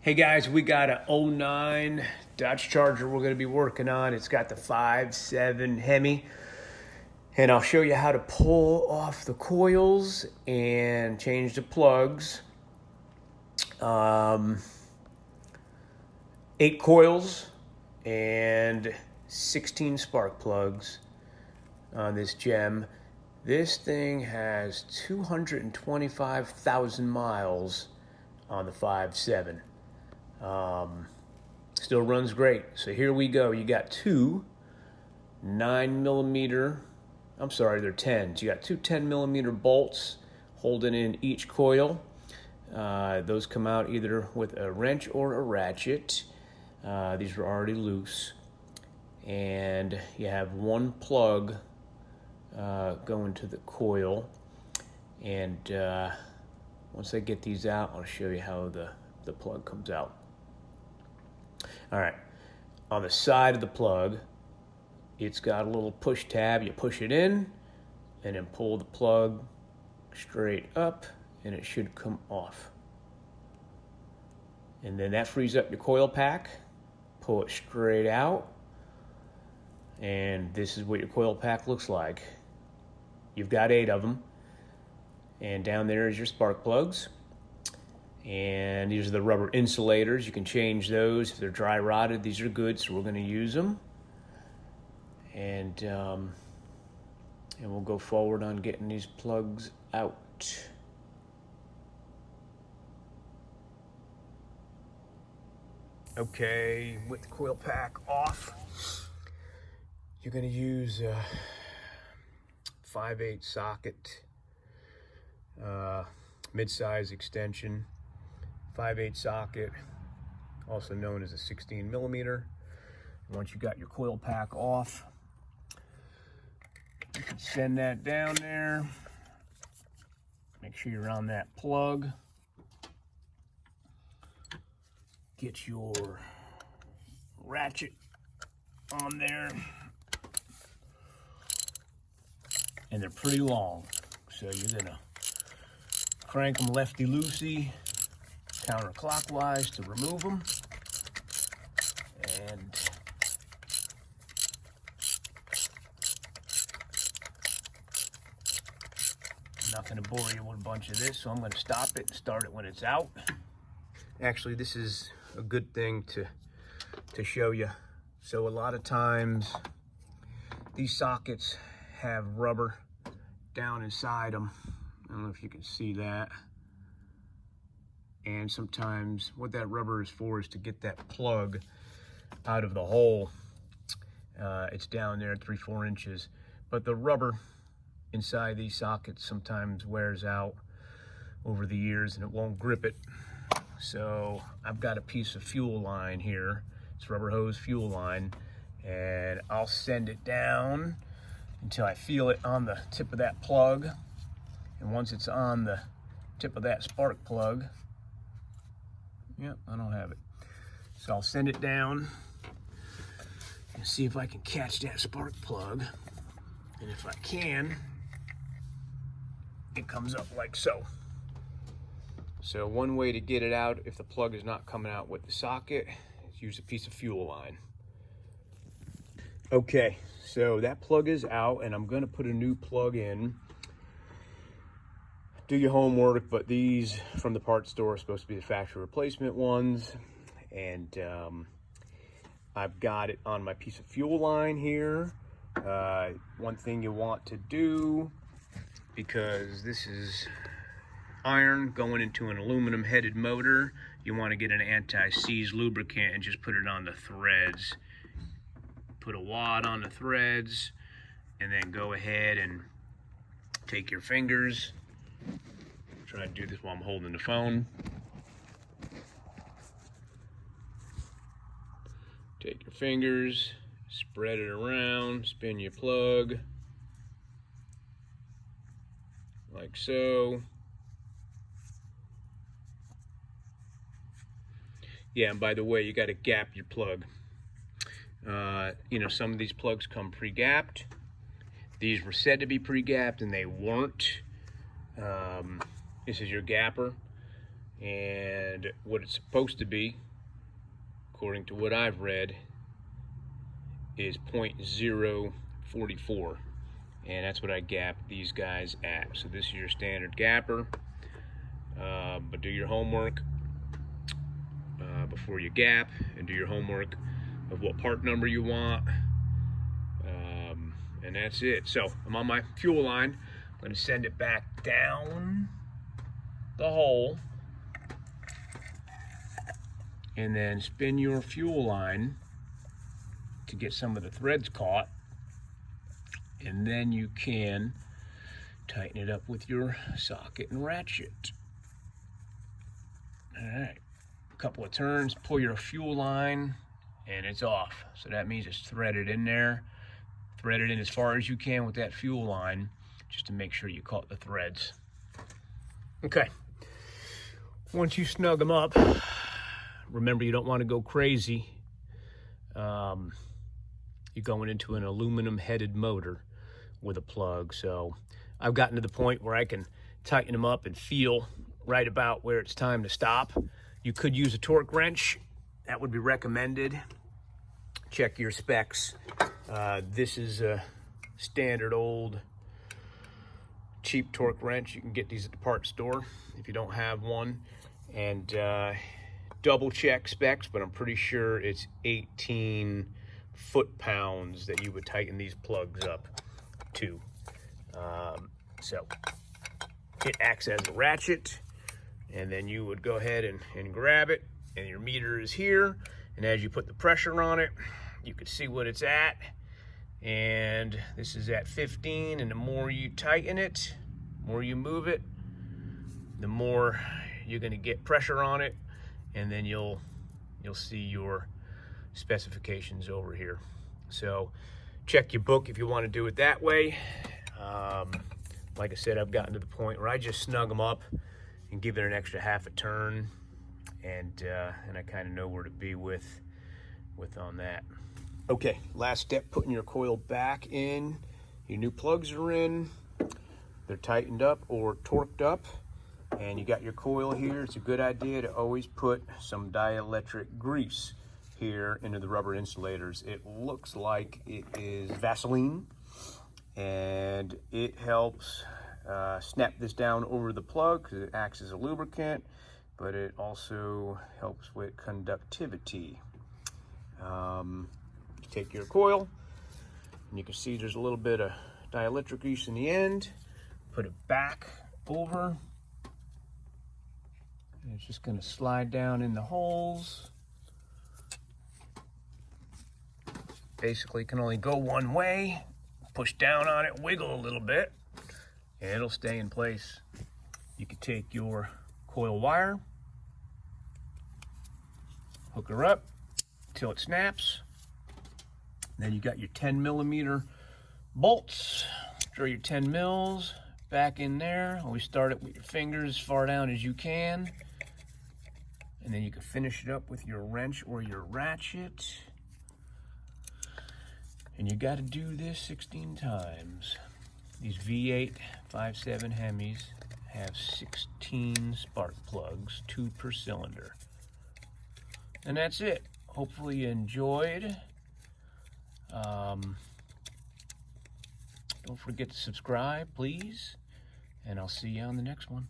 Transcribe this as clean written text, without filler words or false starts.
Hey guys, we got a '09 Dodge Charger we're going to be working on. It's got the 5.7 Hemi, and I'll show you how to pull off the coils and change the plugs. 8 coils and 16 spark plugs on this gem. This thing has 225,000 miles on the 5.7. Still runs great. So here we go. You got two 9mm, I'm sorry, they're 10s. You got two 10mm bolts holding in each coil. Those come out either with a wrench or a ratchet. These are already loose. And you have one plug going to the coil. And once I get these out, I'll show you how the plug comes out. All right, on the side of the plug, it's got a little push tab. You push it in and then pull the plug straight up and it should come off. And then that frees up your coil pack. Pull it straight out. And this is what your coil pack looks like. You've got 8 of them. And down there is your spark plugs. And these are the rubber insulators. You can change those if they're dry rotted. These are good, so we're going to use them. And we'll go forward on getting these plugs out. Okay, with the coil pack off, you're going to use a 5/8 socket, mid-size extension. 5/8 socket, also known as a 16mm. Once you got your coil pack off, you can send that down there. Make sure you're on that plug. Get your ratchet on there. And they're pretty long, so you're gonna crank them lefty-loosey, counterclockwise to remove them. And I'm not going to bore you with a bunch of this, so I'm going to stop it and start it when it's out. Actually, this is a good thing to show you. So a lot of times these sockets have rubber down inside them. I don't know if you can see that. And sometimes what that rubber is for is to get that plug out of the hole. It's down there 3-4 inches. But the rubber inside these sockets sometimes wears out over the years and it won't grip it. So I've got a piece of fuel line here. It's rubber hose fuel line. And I'll send it down until I feel it on the tip of that plug. And once it's on the tip of that spark plug, yep, I don't have it. So I'll send it down and see if I can catch that spark plug. And if I can, it comes up like so. So one way to get it out, if the plug is not coming out with the socket, is use a piece of fuel line. Okay, so that plug is out and I'm gonna put a new plug in. Do your homework, but these from the parts store are supposed to be the factory replacement ones. And I've got it on my piece of fuel line here. One thing you want to do, because this is iron going into an aluminum headed motor, you want to get an anti-seize lubricant and just put it on the threads. Put a wad on the threads and then go ahead and take your fingers. Try to do this while I'm holding the phone. Take your fingers, spread it around, spin your plug like so. Yeah, and by the way, you got to gap your plug. You know, some of these plugs come pre-gapped. These were said to be pre-gapped and they weren't. This is your gapper. And what it's supposed to be, according to what I've read, is 0.044. And that's what I gap these guys at. So this is your standard gapper. But do your homework before you gap, and do your homework of what part number you want. And that's it. So I'm on my fuel line. I'm going to send it back down the hole, and then spin your fuel line to get some of the threads caught, and then you can tighten it up with your socket and ratchet. All right, a couple of turns, pull your fuel line, and it's off. So that means it's threaded in there. Thread it in as far as you can with that fuel line, just to make sure you caught the threads. Okay, once you snug them up, remember you don't want to go crazy. You're going into an aluminum headed motor with a plug. So I've gotten to the point where I can tighten them up and feel right about where it's time to stop. You could use a torque wrench. That would be recommended. Check your specs. This is a standard old cheap torque wrench. You can get these at the parts store if you don't have one. And double check specs, but I'm pretty sure it's 18 foot-pounds that you would tighten these plugs up to. So it acts as a ratchet, and then you would go ahead and grab it, and your meter is here, and as you put the pressure on it, you can see what it's at, and this is at 15, and the more you tighten it, the more you move it, the more you're going to get pressure on it, and then you'll see your specifications over here. So check your book if you want to do it that way. Like I said, I've gotten to the point where I just snug them up and give it an extra half a turn, and I kind of know where to be with on that. Okay, last step, putting your coil back in. Your new plugs are in. They're tightened up or torqued up, and you got your coil here. It's a good idea to always put some dielectric grease here into the rubber insulators. It looks like it is Vaseline, and it helps snap this down over the plug because it acts as a lubricant, but it also helps with conductivity. You take your coil, and you can see there's a little bit of dielectric grease in the end. Put it back over, and it's just going to slide down in the holes. Basically can only go one way. Push down on it, wiggle a little bit, and it'll stay in place. You can take your coil wire, hook her up till it snaps. Then you got your 10mm bolts. Throw your 10 mils back in there. Always start it with your fingers as far down as you can. And then you can finish it up with your wrench or your ratchet. And you got to do this 16 times. These V8 5.7 Hemis have 16 spark plugs, 2 per cylinder. And that's it. Hopefully you enjoyed. Don't forget to subscribe, please. And I'll see you on the next one.